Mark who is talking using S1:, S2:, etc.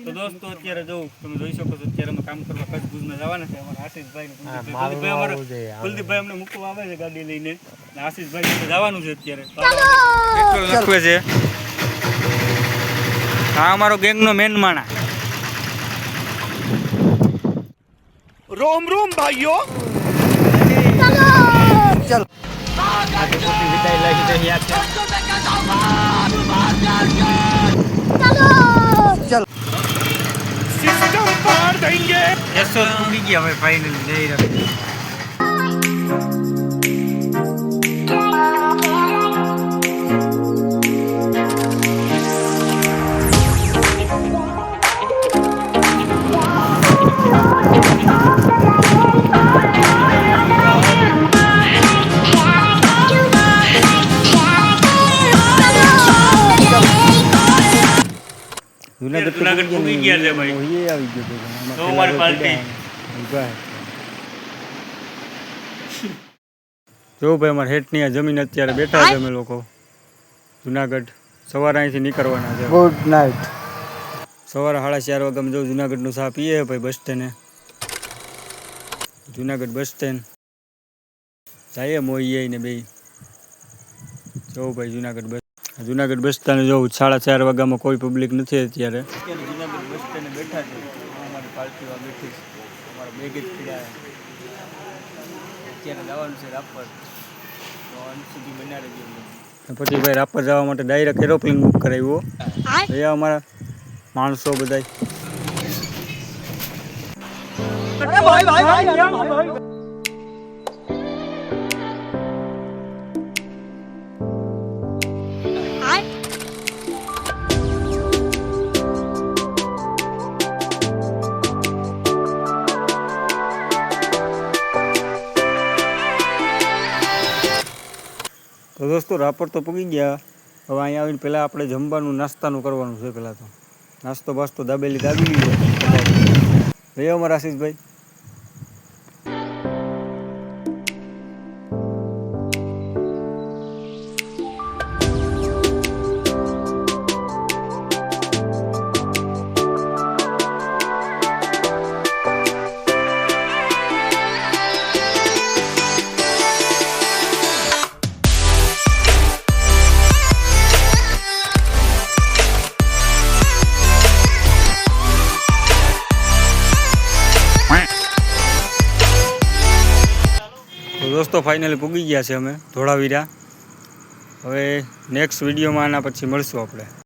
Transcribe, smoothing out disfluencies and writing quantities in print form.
S1: તો દોસ્તો અત્યારે જો તમે જોઈ શકો છો અત્યારે અમે કામ કરવા કચ્છ ભુજમાં જવાના છે અમારા આશીષભાઈ કુલદીપભાઈ અમને મૂકવા આવે છે ગાડી લઈને આશીષભાઈ જવાનું છે અત્યારે પેટ્રોલ નાખવે છે હા અમારો ગેંગનો મેન માણા
S2: रोम रोम भाइयों
S1: चल आगे मोटी विदाई लगी रही है चल
S2: सिस्टम पार देंगे
S1: ऐसो टूटी गया हमें फाइनली नहीं रखी જુનાગઢ પૂગી ગયા છે ભાઈ એ આવી ગયો તો અમારી પાર્ટી જો ભાઈ અમારા હેઠની આ જમીન અત્યારે બેઠા છે અમે લોકો જુનાગઢ સવારે અહીંથી નીકળવાના છે ગુડ નાઇટ સવારે 4:30 વાગે જો જુનાગઢનું ચા પીએ ભાઈ બસ સ્ટેન્ડે જુનાગઢ બસ સ્ટેન્ડ જઈએ મોઈએ ને બે જો ભાઈ જુનાગઢ બસ સ્ટેન્ડ જો 4:30 વાગ્યામાં કોઈ પબ્લિક નથી અત્યારે જુનાગઢ બસ સ્ટેન્ડે બેઠા છે અમારી પાર્ટીમાં બેઠી છે અમારા બેગ જ પીડા અત્યારે જવાનું છે રાપર તો અંત સુધી બનાવી ગયું પછી ભાઈ રાપર જવા માટે ડાયરેક્ટ એરોપ્લેન બુક કરાવ્યો અહીંયા અમારા માણસો બધાય તો દોસ્તો રાપર તો પૂગી ગયા હવે અહીંયા આવીને પહેલાં આપણે જમવાનું નાસ્તાનું કરવાનું છે પહેલાં તો નાસ્તો બાસ્તો દાબેલી દાબી લીધો ભાઈ અમારા આશીષભાઈ દોસ્તો ફાઇનલી પૂગી ગયા છે અમે ધોળાવીરા હવે નેક્સ્ટ વિડીયોમાં આના પછી મળશું આપણે